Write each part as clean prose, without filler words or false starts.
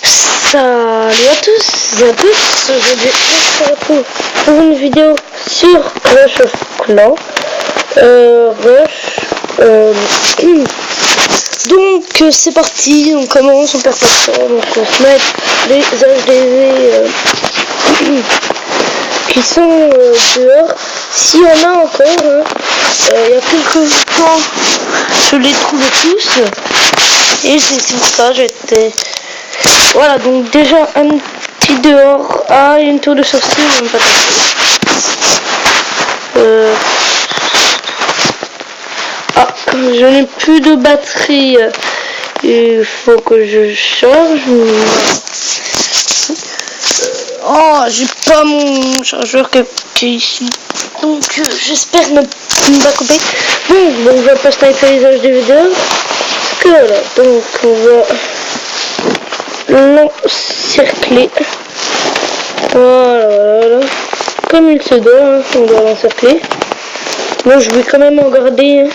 Salut à tous et à tous, aujourd'hui on se retrouve pour une vidéo sur Rush of Clans. Donc c'est parti, on commence, on perd pas de temps, donc on se met les HDV qui sont dehors. S'il y en a encore, il y a quelques temps je les trouvais tous et c'est pour ça j'étais... Voilà, donc déjà un petit dehors. Ah, il y a une tour de sorcier, même pas Ah, comme je n'ai plus de batterie, il faut que je charge. Oh, j'ai pas mon chargeur qui est ici. Donc j'espère ne pas couper. Bon, on va pas sniper les HDV. Parce que voilà, donc on va l'encercler. Voilà. Comme il se doit, hein, on doit l'encercler. Moi je vais quand même en garder.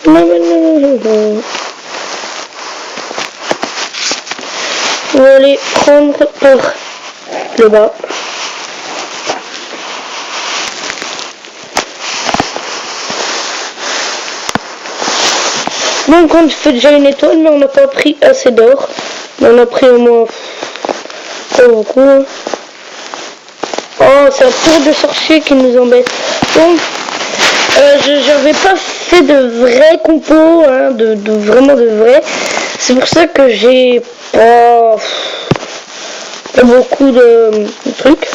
On va aller prendre par le bas. Donc on fait déjà une étoile, mais on n'a pas pris assez d'or. On a pris au moins pas beaucoup. Hein. Oh, c'est un tour de sorcier qui nous embête. Donc j'avais pas fait de vrais compos, hein, vraiment de vrai. C'est pour ça que j'ai pas beaucoup de trucs.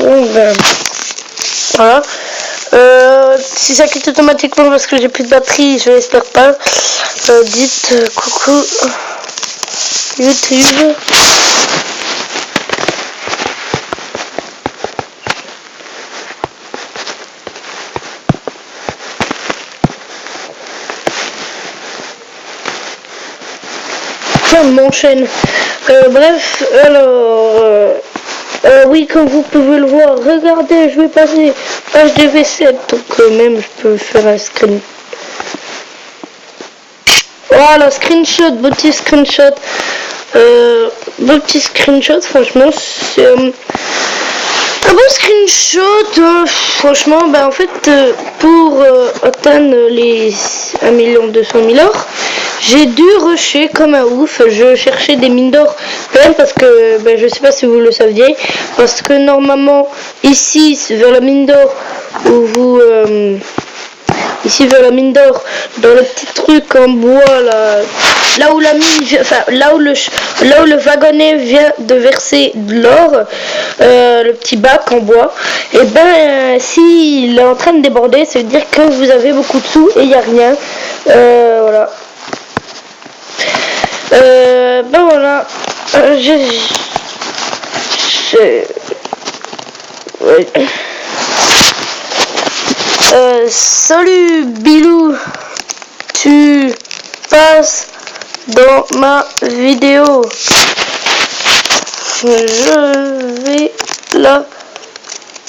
Bon ben voilà. Si ça quitte automatiquement parce que j'ai plus de batterie, je l'espère pas. Dites coucou YouTube. Tiens, m'enchaîne. Bref, alors... oui, comme vous pouvez le voir, regardez, je vais passer HDV7, donc même je peux faire un screen. Voilà, screenshot, beau petit screenshot. Franchement, c'est un bon screenshot. Franchement, bah en fait, pour atteindre les 1 200 000 or, j'ai dû rusher comme un ouf. Je cherchais des mines d'or quand même parce que je sais pas si vous le saviez, parce que normalement ici vers la mine d'or où vous ici vers la mine d'or, dans le petit truc en bois là où la mine, enfin là où le wagonnet vient de verser de l'or, le petit bac en bois, et s'il est en train de déborder, ça veut dire que vous avez beaucoup de sous et il n'y a rien. Voilà. Voilà. Ouais. Salut Bilou, tu passes dans ma vidéo. Je vais la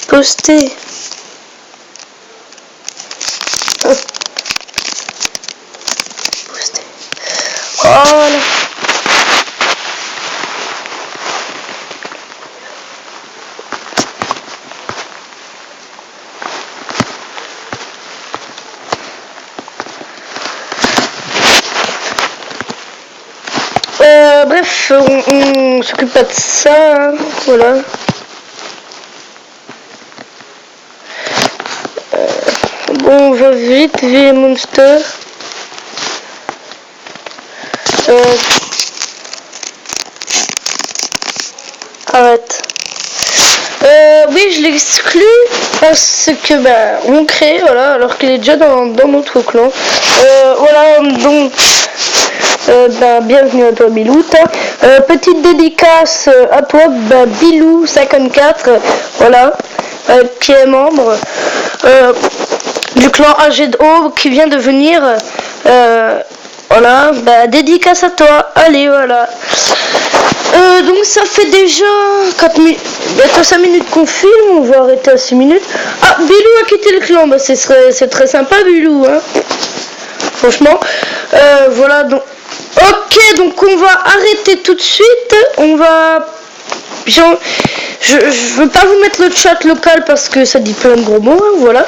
poster. Voilà. Bref, on s'occupe pas de ça, hein, voilà. Bon, on va vite les monsters. Arrête. Oui, je l'exclus parce que on crée, voilà, alors qu'il est déjà dans notre clan. Voilà, donc bienvenue à toi Bilou. Petite dédicace à toi Bilou54, voilà, qui est membre du clan AGO qui vient de venir. Voilà, dédicace à toi. Allez, voilà. Donc ça fait déjà 4 minutes, bientôt 5 minutes qu'on filme, on va arrêter à 6 minutes. Ah, Bilou a quitté le clan, c'est très sympa Bilou, hein. franchement. Voilà, donc ok, donc on va arrêter tout de suite. On va... Je veux pas vous mettre le chat local parce que ça dit plein de gros mots, hein, voilà.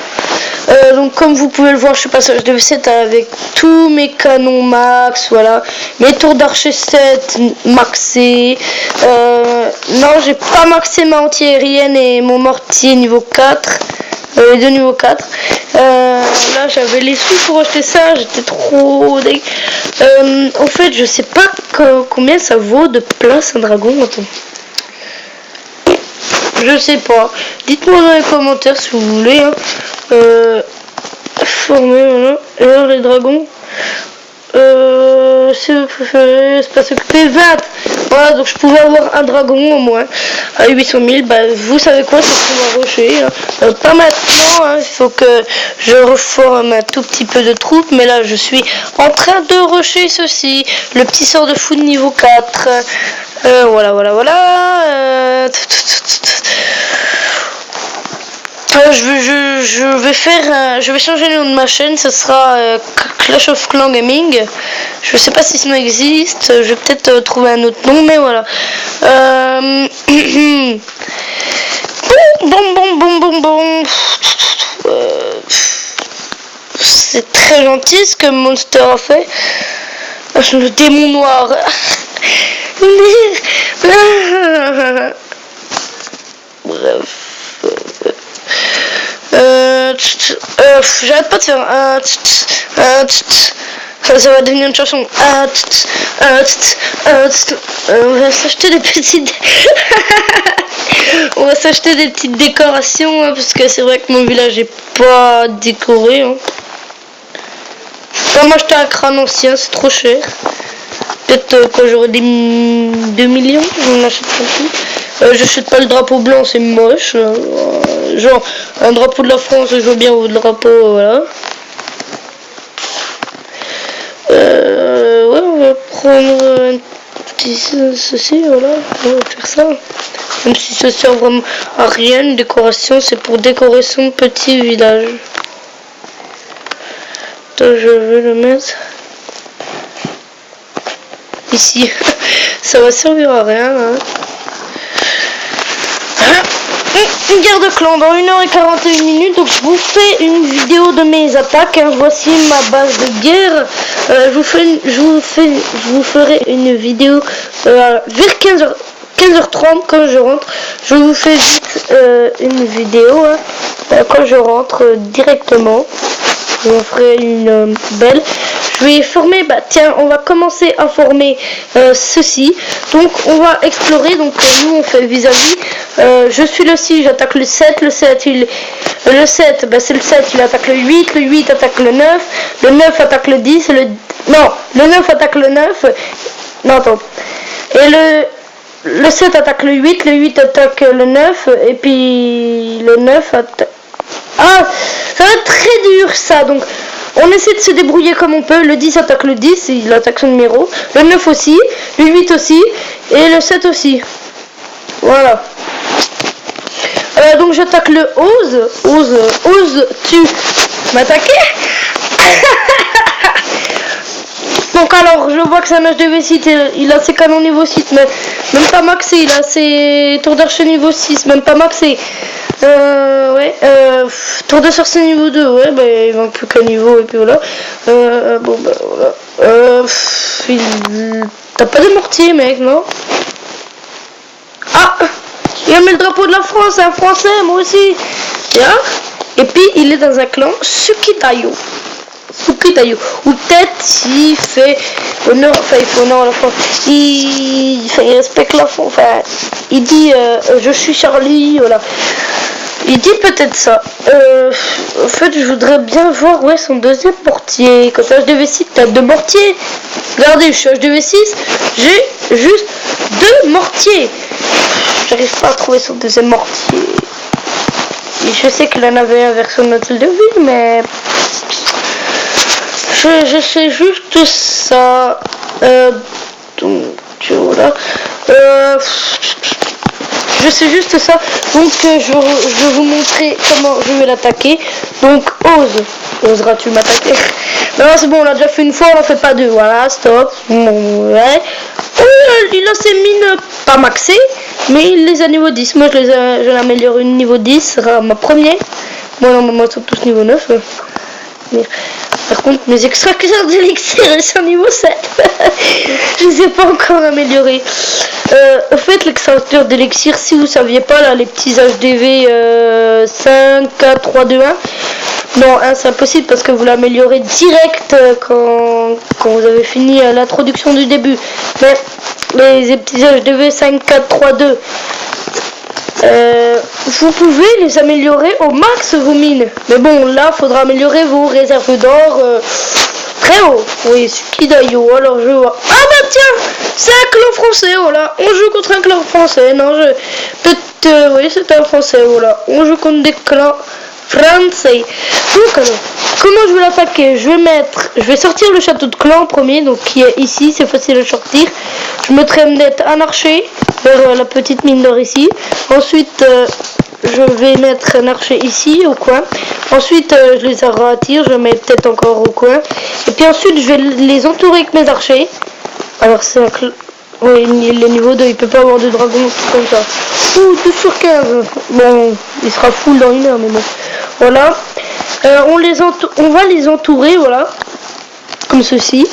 Donc comme vous pouvez le voir, je suis passé de 7 avec tous mes canons max, voilà. Mes tours d'archer 7 maxés. Non, j'ai pas maxé ma anti-aérienne et mon mortier niveau 4. Les deux niveau 4. Là j'avais les sous pour acheter ça, j'étais trop deg. En fait je sais pas combien ça vaut de place un dragon. Attends. Je sais pas. Dites-moi dans les commentaires si vous voulez. Hein. Former, voilà. Et alors les dragons. Si vous préférez, c'est pas s'occuper 20. Voilà, donc je pouvais avoir un dragon au moins à 800 000. Bah, vous savez quoi, c'est pour un rocher. Hein. Pas maintenant, hein. Il faut que je reforme un tout petit peu de troupes. Mais là, je suis en train de rusher ceci. Le petit sort de fou de niveau 4. Voilà. Je vais changer le nom de ma chaîne, ce sera Clash of Clans Gaming. Je sais pas si ce nom existe, je vais peut-être trouver un autre nom, mais voilà. Bon. C'est très gentil ce que Monster a fait. Le démon noir. Bref. J'arrête pas de faire ça va devenir une chanson. On va s'acheter des petites on va s'acheter des petites décorations, hein, parce que c'est vrai que mon village est pas décoré, hein. Pas m'acheter un crâne ancien, c'est trop cher. Peut-être quand j'aurai des 2 millions, j'en achèterai plus. J'achète pas le drapeau blanc, c'est moche. Genre, un drapeau de la France, je veux bien au drapeau, voilà. Ouais, on va prendre un petit ceci, voilà. On va faire ça. Même si ça sert vraiment à rien, une décoration, c'est pour décorer son petit village. Attends, je vais le mettre ici. Ça va servir à rien, hein. Une guerre de clan dans 1h41 minutes, donc je vous fais une vidéo de mes attaques, hein. Voici ma base de guerre. Je vous ferai une vidéo vers 15h30 quand je rentre. Je vous fais vite une vidéo, hein, quand je rentre directement. Je vous ferai une belle. Je vais former, bah tiens, on va commencer à former ceci. Donc on va explorer, donc nous on fait vis-à-vis. Je suis le 6, j'attaque le 7, le 7, le 7, bah c'est le 7, il attaque le 8 attaque le 9 attaque le 10, le 9 attaque le 9, non attends, et le 7 attaque le 8 attaque le 9, et puis le 9 attaque... Ah, ça va être très dur ça, donc on essaie de se débrouiller comme on peut. Le 10 attaque le 10, il attaque son numéro. Le 9 aussi, le 8 aussi, et le 7 aussi. Voilà. Donc j'attaque le 11. Oses-tu m'attaquer? Donc alors, je vois que c'est un mage de V6, il a ses canons niveau 6, mais même pas maxé, il a ses tours d'archer niveau 6, même pas maxé. Tour de sorcier niveau 2, ouais, bah il manque plus qu'un niveau, et puis voilà. Bon, bah voilà. T'as pas de mortier, mec, non? Ah! Il a mis le drapeau de la France, c'est un français, moi aussi. Yeah. Et puis, il est dans un clan Sukidayo. Ou peut-être il fait honneur, enfin il fait honneur à la France, il respecte la France, enfin il dit je suis Charlie, voilà, il dit peut-être ça. En fait je voudrais bien voir où est son deuxième mortier. Quand tu as HDV6 t'as 2 mortiers, regardez je suis HDV6, j'ai juste 2 mortiers, j'arrive pas à trouver son deuxième mortier. Et je sais qu'il en avait un vers son hôtel de ville, mais je sais juste ça. Donc voilà. Je sais juste ça. Donc je vais vous montrer comment je vais l'attaquer. Donc ose. Oseras-tu m'attaquer? Non, c'est bon, on l'a déjà fait une fois, on en fait pas deux. Voilà, stop. Bon, ouais. Il a ses mines pas maxées, mais il les a niveau 10. Moi, je l'ai amélioré une niveau 10, ce sera ma première. Bon, non, moi, ils sont tous niveau 9. Mais, par contre, mes extracteurs d'élixir, ils sont niveau 7. Je les ai pas encore améliorés. En fait, l'extracteur d'élixir, si vous saviez pas, là, les petits HDV 5, 4, 3, 2, 1. Non, c'est impossible parce que vous l'améliorez direct quand vous avez fini l'introduction du début. Mais les petits HDV 5, 4, 3, 2, vous pouvez les améliorer au max vos mines. Mais bon, là, faudra améliorer vos réserves d'or très haut. Oui, Sukidayo. Alors je vois. Ah bah tiens, c'est un clan français, voilà. On joue contre un clan français. Non, peut-être, oui, c'est un français, voilà. On joue contre des clans français. Donc alors, comment je vais l'attaquer? Je vais sortir le château de clan en premier, donc qui est ici, c'est facile à sortir. Je mettrai mettre un archer vers la petite mine d'or ici. Ensuite, je vais mettre un archer ici au coin. Ensuite, je les rattire, je mets peut-être encore au coin. Et puis ensuite, je vais les entourer avec mes archers. Alors c'est un oui, les niveaux 2, il peut pas avoir de dragon, tout comme ça. Ouh, 2 sur 15. Bon, il sera full dans une heure, mais bon. Voilà. On va les entourer, voilà. Comme ceci.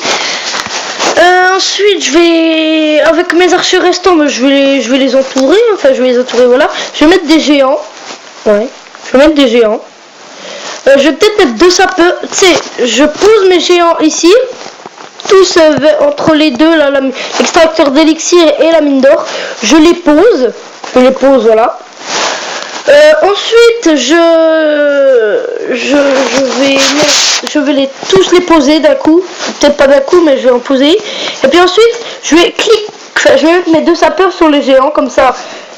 Ensuite, je vais, avec mes archers restants, je vais les entourer. Enfin, je vais les entourer, voilà. Je vais mettre des géants. Ouais, je vais mettre des géants. Je vais peut-être mettre 2 sapeurs. Tu sais, je pose mes géants ici. Tous entre les deux, là, l'extracteur d'élixir et la mine d'or. Je les pose, voilà. Ensuite, je vais tous les poser d'un coup. Peut-être pas d'un coup, mais je vais en poser. Et puis ensuite, je vais mettre mes 2 sapeurs sur les géants, comme ça.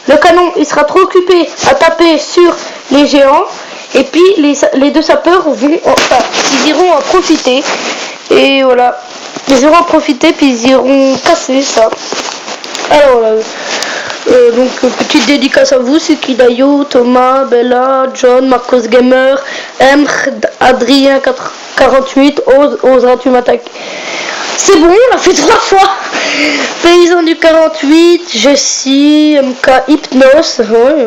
Le canon, il sera trop occupé à taper sur les géants. Et puis, les 2 sapeurs ils iront en profiter. Et voilà. Ils iront en profiter, puis ils iront casser ça. Alors là. Donc petite dédicace à vous, Sukidayo, Thomas, Bella, John, Marcos Gamer, Emre, Adrien 48, oseras-tu m'attaquer? C'est bon, on l'a fait 3 fois. Paysan du 48, Jessie, MK, Hypnos, ouais,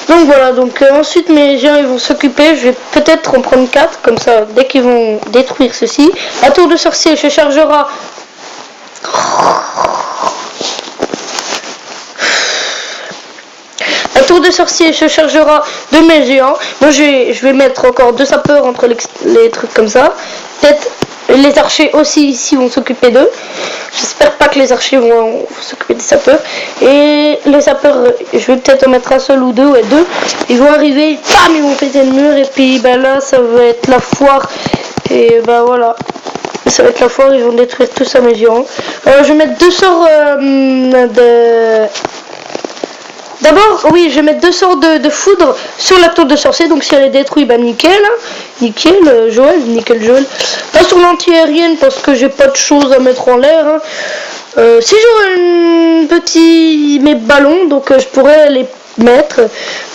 Donc voilà, donc ensuite mes gens ils vont s'occuper, je vais peut-être en prendre 4, comme ça dès qu'ils vont détruire ceci. La tour de sorcier se chargera. La tour de sorcier se chargera de mes géants. Moi je vais mettre encore 2 sapeurs entre les trucs comme ça. Peut-être les archers aussi ici vont s'occuper d'eux. J'espère pas que les archers vont s'occuper des sapeurs. Et les sapeurs, je vais peut-être en mettre un seul ou 2, ouais 2. Ils vont arriver, bam, ils vont péter le mur. Et puis ben là ça va être la foire. Et ben voilà. Ça va être la foire, ils vont détruire tout ça mes géants. Alors je vais mettre 2 sorts D'abord, oui, je vais mettre 2 sorts de foudre sur la tour de sorcier. Donc si elle est détruite, bah nickel. Nickel, Joël. Pas sur l'anti-aérienne parce que j'ai pas de choses à mettre en l'air. Si j'aurais mes ballons, donc je pourrais les mettre.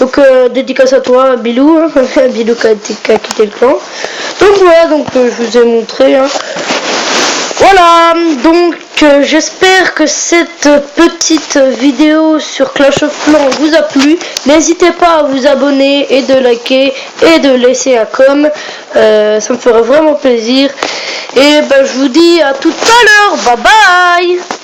Donc dédicace à toi, Bilou. Bilou qui a quitté le clan. Donc voilà, donc je vous ai montré. Voilà, donc j'espère que cette petite vidéo sur Clash of Clans vous a plu. N'hésitez pas à vous abonner et de liker et de laisser un com. Ça me ferait vraiment plaisir. Et ben, je vous dis à tout à l'heure. Bye bye.